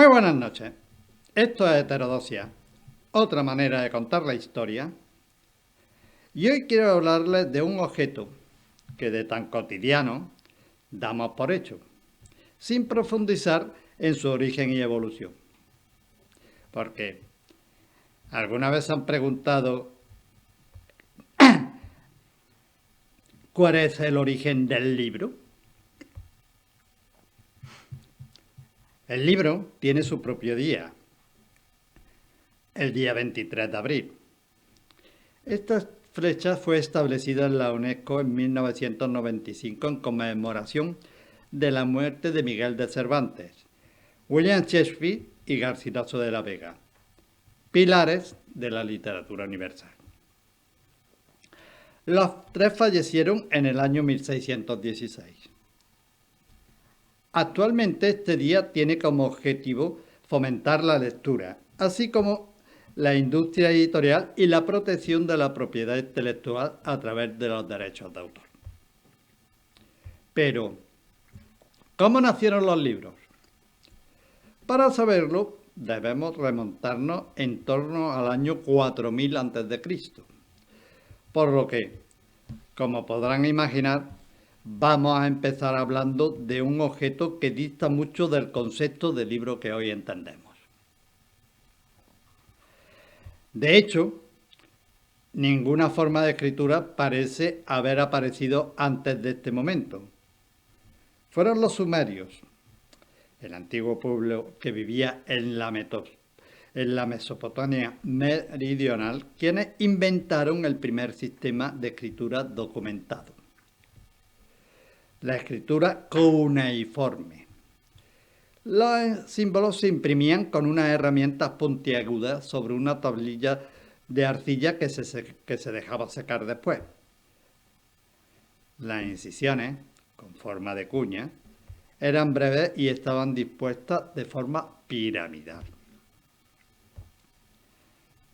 buenas noches. Esto es Heterodoxia, otra manera de contar la historia. Y hoy quiero hablarles de un objeto que de tan cotidiano damos por hecho, sin profundizar en su origen y evolución. Porque ¿alguna vez se han preguntado cuál es el origen del libro? El libro tiene su propio día, el día 23 de abril. Esta fecha fue establecida en la UNESCO en 1995 en conmemoración de la muerte de Miguel de Cervantes, William Shakespeare y Garcilaso de la Vega, pilares de la literatura universal. Los tres fallecieron en el año 1616. Actualmente este día tiene como objetivo fomentar la lectura, así como la industria editorial y la protección de la propiedad intelectual a través de los derechos de autor. Pero, ¿cómo nacieron los libros? Para saberlo, debemos remontarnos en torno al año 4000 a.C., por lo que, como podrán imaginar, vamos a empezar hablando de un objeto que dista mucho del concepto de libro que hoy entendemos. De hecho, ninguna forma de escritura parece haber aparecido antes de este momento. Fueron los sumerios, el antiguo pueblo que vivía en la Mesopotamia meridional, quienes inventaron el primer sistema de escritura documentado, la escritura cuneiforme. Los símbolos se imprimían con unas herramientas puntiagudas sobre una tablilla de arcilla que se dejaba secar después. Las incisiones, con forma de cuña, eran breves y estaban dispuestas de forma piramidal.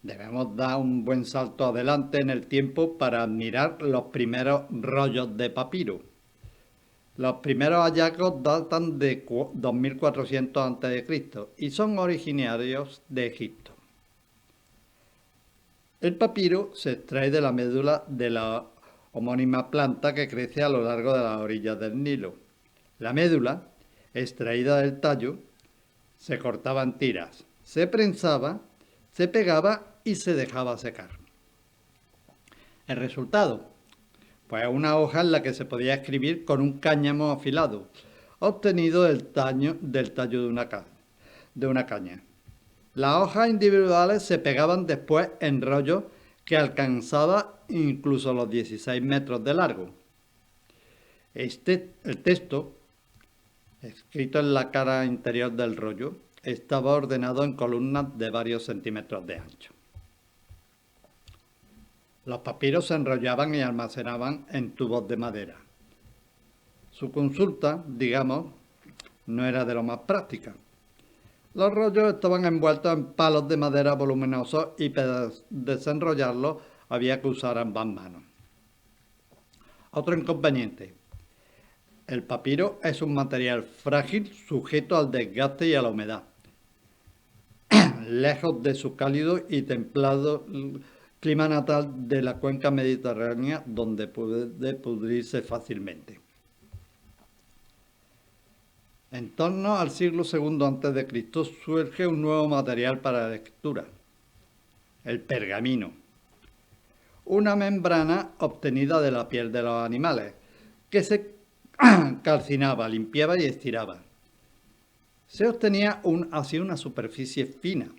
Debemos dar un buen salto adelante en el tiempo para admirar los primeros rollos de papiro. Los primeros hallazgos datan de 2400 a.C. y son originarios de Egipto. El papiro se extrae de la médula de la homónima planta que crece a lo largo de las orillas del Nilo. La médula, extraída del tallo, se cortaba en tiras, se prensaba, se pegaba y se dejaba secar. El resultado, pues una hoja en la que se podía escribir con un cáñamo afilado, obtenido del tallo de una caña. Las hojas individuales se pegaban después en rollos que alcanzaban incluso los 16 metros de largo. El texto, escrito en la cara interior del rollo, estaba ordenado en columnas de varios centímetros de ancho. Los papiros se enrollaban y almacenaban en tubos de madera. Su consulta, digamos, no era de lo más práctica. Los rollos estaban envueltos en palos de madera voluminosos y para desenrollarlos había que usar ambas manos. Otro inconveniente. El papiro es un material frágil sujeto al desgaste y a la humedad. Lejos de su cálido y templado clima natal de la cuenca mediterránea, donde puede pudrirse fácilmente. En torno al siglo II a.C. surge un nuevo material para la escritura, el pergamino, una membrana obtenida de la piel de los animales, que se calcinaba, limpiaba y estiraba. Se obtenía así una superficie fina,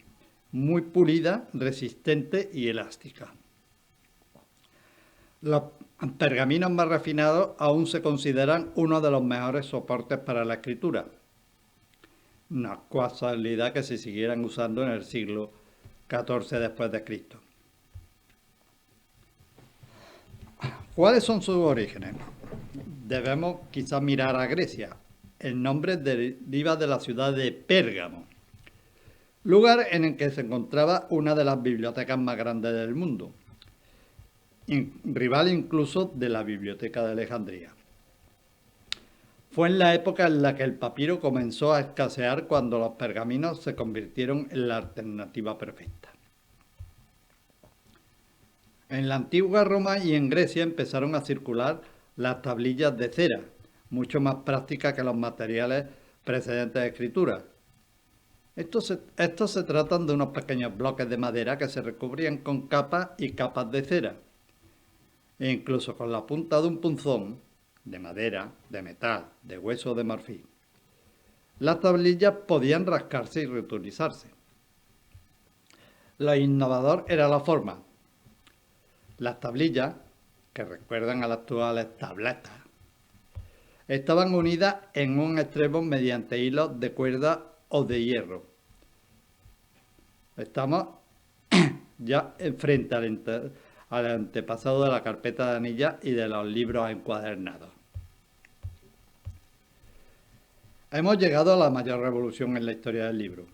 muy pulida, resistente y elástica. Los pergaminos más refinados aún se consideran uno de los mejores soportes para la escritura. Una casualidad que se siguieran usando en el siglo XIV después de Cristo. ¿Cuáles son sus orígenes? Debemos quizás mirar a Grecia. El nombre deriva de la ciudad de Pérgamo, lugar en el que se encontraba una de las bibliotecas más grandes del mundo, rival incluso de la Biblioteca de Alejandría. Fue en la época en la que el papiro comenzó a escasear cuando los pergaminos se convirtieron en la alternativa perfecta. En la antigua Roma y en Grecia empezaron a circular las tablillas de cera, mucho más prácticas que los materiales precedentes de escritura. Estos se tratan de unos pequeños bloques de madera que se recubrían con capas y capas de cera, e incluso con la punta de un punzón, de madera, de metal, de hueso o de marfil. Las tablillas podían rascarse y reutilizarse. Lo innovador era la forma. Las tablillas, que recuerdan a las actuales tabletas, estaban unidas en un extremo mediante hilos de cuerda o de hierro. Estamos ya frente al antepasado de la carpeta de anillas y de los libros encuadernados. Hemos llegado a la mayor revolución en la historia del libro.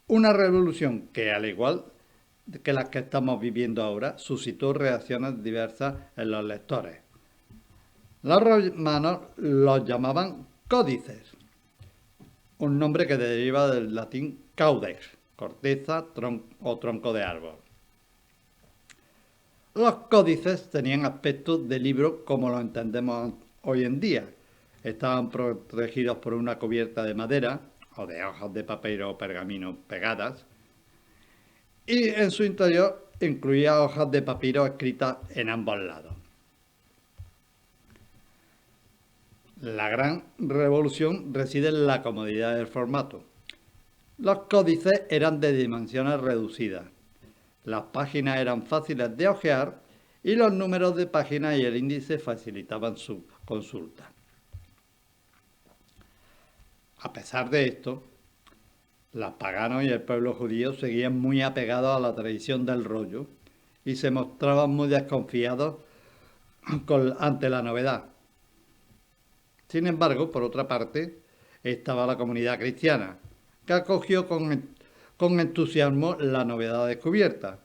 Una revolución que, al igual que las que estamos viviendo ahora, suscitó reacciones diversas en los lectores. Los romanos los llamaban códices, un nombre que deriva del latín caudex, corteza o tronco de árbol. Los códices tenían aspecto de libro como lo entendemos hoy en día. Estaban protegidos por una cubierta de madera o de hojas de papel o pergamino pegadas, y en su interior incluía hojas de papiro escritas en ambos lados. La gran revolución reside en la comodidad del formato. Los códices eran de dimensiones reducidas, las páginas eran fáciles de hojear y los números de páginas y el índice facilitaban su consulta. A pesar de esto, los paganos y el pueblo judío seguían muy apegados a la tradición del rollo y se mostraban muy desconfiados ante la novedad. Sin embargo, por otra parte, estaba la comunidad cristiana, que acogió con entusiasmo la novedad descubierta,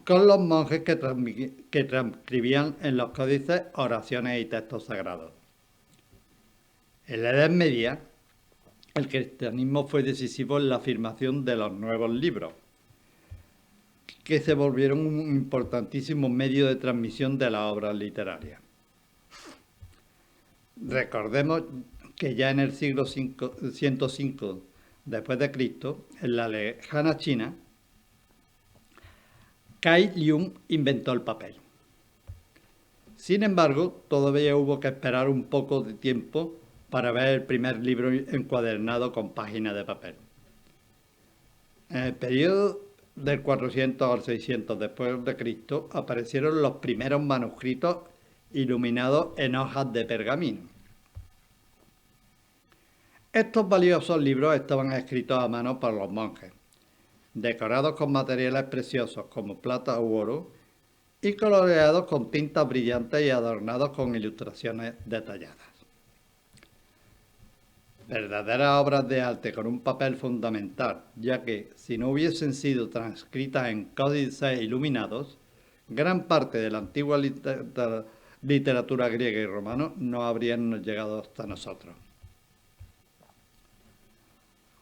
con los monjes que transcribían en los códices oraciones y textos sagrados. En la Edad Media, el cristianismo fue decisivo en la afirmación de los nuevos libros, que se volvieron un importantísimo medio de transmisión de las obras literarias. Recordemos que ya en el siglo 105 después de Cristo, en la lejana China, Cai Liu inventó el papel. Sin embargo, todavía hubo que esperar un poco de tiempo para ver el primer libro encuadernado con páginas de papel. En el periodo del 400 al 600 después de Cristo aparecieron los primeros manuscritos iluminados en hojas de pergamino. Estos valiosos libros estaban escritos a mano por los monjes, decorados con materiales preciosos como plata u oro y coloreados con tintas brillantes y adornados con ilustraciones detalladas. Verdaderas obras de arte con un papel fundamental, ya que si no hubiesen sido transcritas en códices iluminados, gran parte de la antigua literatura griega y romana no habrían llegado hasta nosotros.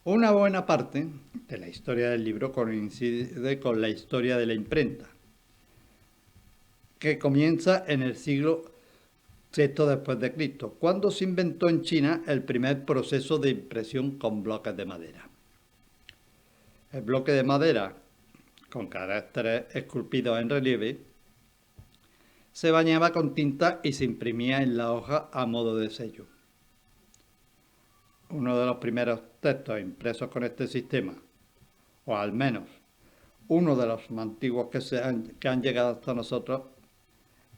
Una buena parte de la historia del libro coincide con la historia de la imprenta, que comienza en el siglo VI después de Cristo, cuando se inventó en China el primer proceso de impresión con bloques de madera. El bloque de madera, con caracteres esculpidos en relieve, se bañaba con tinta y se imprimía en la hoja a modo de sello. Uno de los primeros textos impresos con este sistema, o al menos uno de los más antiguos que han llegado hasta nosotros,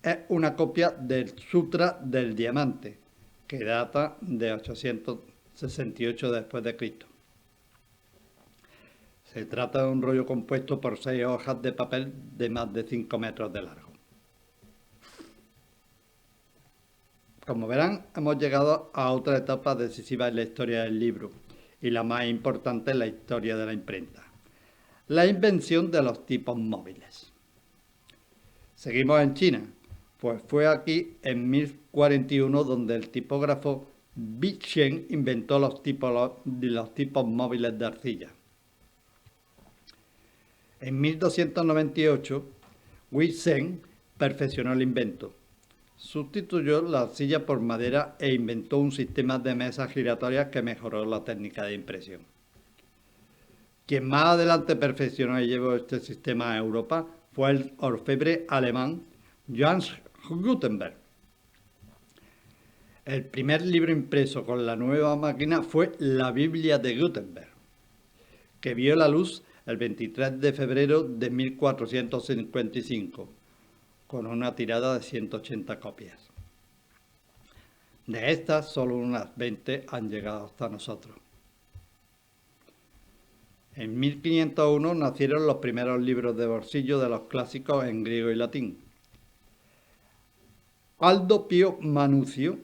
es una copia del Sutra del Diamante, que data de 868 después de Cristo. Se trata de un rollo compuesto por 6 hojas de papel de más de 5 metros de largo. Como verán, hemos llegado a otra etapa decisiva en la historia del libro y la más importante en la historia de la imprenta: la invención de los tipos móviles. Seguimos en China, Pues fue aquí en 1041 donde el tipógrafo Bichen inventó los tipos móviles de arcilla. En 1298, Wei-Zhen perfeccionó el invento. Sustituyó la arcilla por madera e inventó un sistema de mesas giratorias que mejoró la técnica de impresión. Quien más adelante perfeccionó y llevó este sistema a Europa fue el orfebre alemán Johannes Gutenberg. El primer libro impreso con la nueva máquina fue la Biblia de Gutenberg, que vio la luz el 23 de febrero de 1455, con una tirada de 180 copias. De estas, solo unas 20 han llegado hasta nosotros. En 1501 nacieron los primeros libros de bolsillo de los clásicos en griego y latín. Aldo Pio Manuzio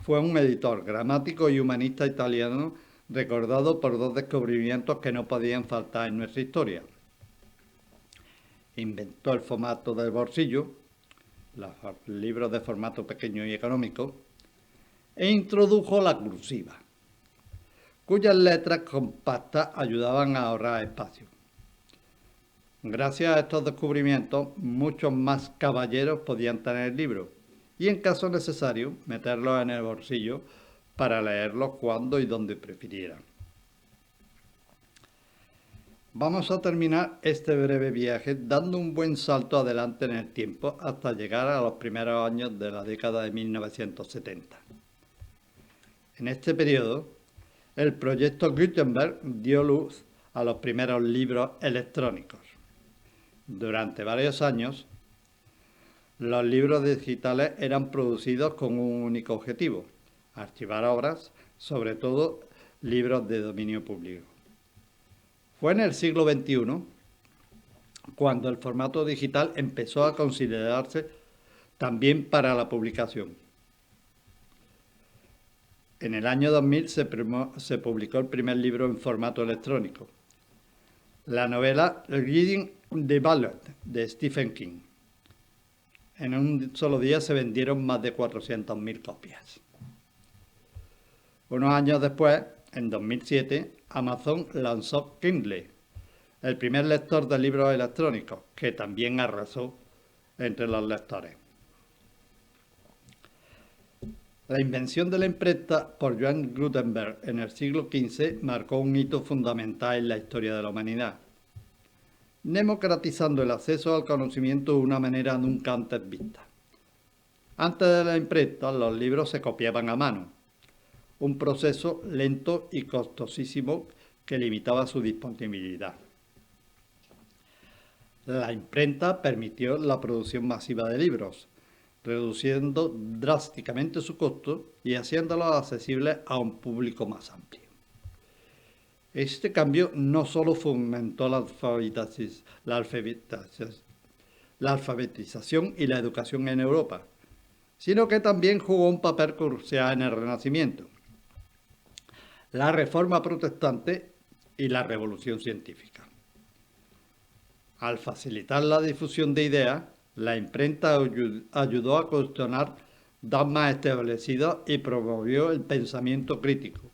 fue un editor, gramático y humanista italiano recordado por dos descubrimientos que no podían faltar en nuestra historia. Inventó el formato del bolsillo, los libros de formato pequeño y económico, e introdujo la cursiva, cuyas letras compactas ayudaban a ahorrar espacio. Gracias a estos descubrimientos, muchos más caballeros podían tener libros y, en caso necesario, meterlos en el bolsillo para leerlos cuando y donde prefirieran. Vamos a terminar este breve viaje dando un buen salto adelante en el tiempo hasta llegar a los primeros años de la década de 1970. En este periodo, el proyecto Gutenberg dio luz a los primeros libros electrónicos. Durante varios años, los libros digitales eran producidos con un único objetivo: archivar obras, sobre todo libros de dominio público. Fue en el siglo XXI cuando el formato digital empezó a considerarse también para la publicación. En el año 2000 se publicó el primer libro en formato electrónico, la novela Reading the Ballad de Stephen King. En un solo día se vendieron más de 400.000 copias. Unos años después, en 2007, Amazon lanzó Kindle, el primer lector de libros electrónicos, que también arrasó entre los lectores. La invención de la imprenta por Johannes Gutenberg en el siglo XV marcó un hito fundamental en la historia de la humanidad, democratizando el acceso al conocimiento de una manera nunca antes vista. Antes de la imprenta, los libros se copiaban a mano, un proceso lento y costosísimo que limitaba su disponibilidad. La imprenta permitió la producción masiva de libros, reduciendo drásticamente su costo y haciéndolos accesibles a un público más amplio. Este cambio no solo fomentó la alfabetización y la educación en Europa, sino que también jugó un papel crucial en el Renacimiento, la Reforma Protestante y la Revolución Científica. Al facilitar la difusión de ideas, la imprenta ayudó a cuestionar dogmas establecidos y promovió el pensamiento crítico,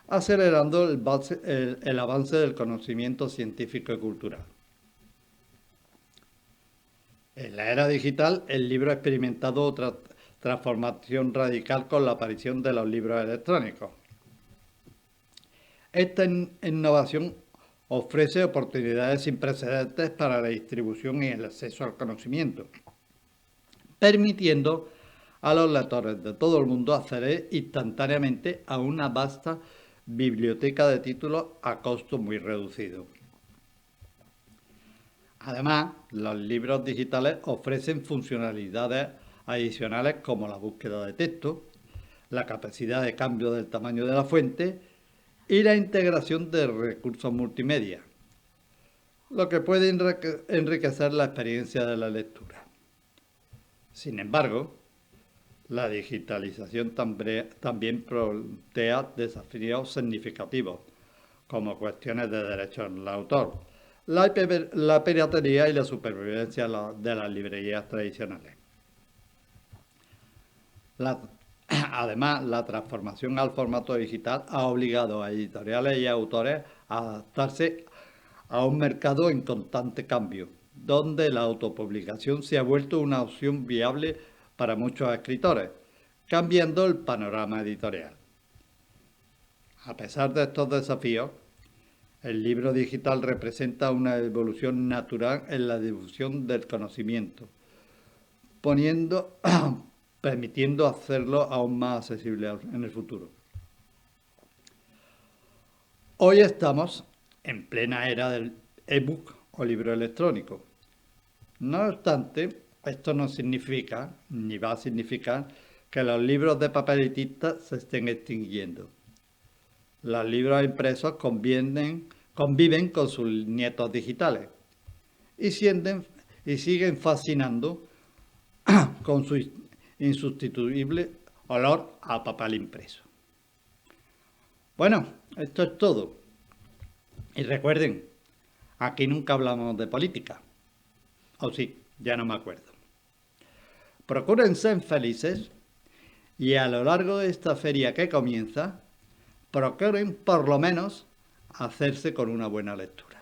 acelerando el avance del conocimiento científico y cultural. En la era digital, el libro ha experimentado otra transformación radical con la aparición de los libros electrónicos. Esta innovación ofrece oportunidades sin precedentes para la distribución y el acceso al conocimiento, permitiendo a los lectores de todo el mundo acceder instantáneamente a una vasta biblioteca de títulos a costo muy reducido. Además, los libros digitales ofrecen funcionalidades adicionales como la búsqueda de texto, la capacidad de cambio del tamaño de la fuente y la integración de recursos multimedia, lo que puede enriquecer la experiencia de la lectura. Sin embargo, la digitalización también plantea desafíos significativos, como cuestiones de derechos del autor, la piratería y la supervivencia de las librerías tradicionales. La- Además, la transformación al formato digital ha obligado a editoriales y autores a adaptarse a un mercado en constante cambio, donde la autopublicación se ha vuelto una opción viable para muchos escritores, cambiando el panorama editorial. A pesar de estos desafíos, el libro digital representa una evolución natural en la difusión del conocimiento, poniendo, permitiendo hacerlo aún más accesible en el futuro. Hoy estamos en plena era del ebook o libro electrónico. No obstante, esto no significa, ni va a significar, que los libros de papel y tinta se estén extinguiendo. Los libros impresos conviven con sus nietos digitales y, y siguen fascinando con su insustituible olor a papel impreso. Bueno, esto es todo. Y recuerden, aquí nunca hablamos de política. O sí, ya no me acuerdo. Procuren ser felices y a lo largo de esta feria que comienza, procuren por lo menos hacerse con una buena lectura.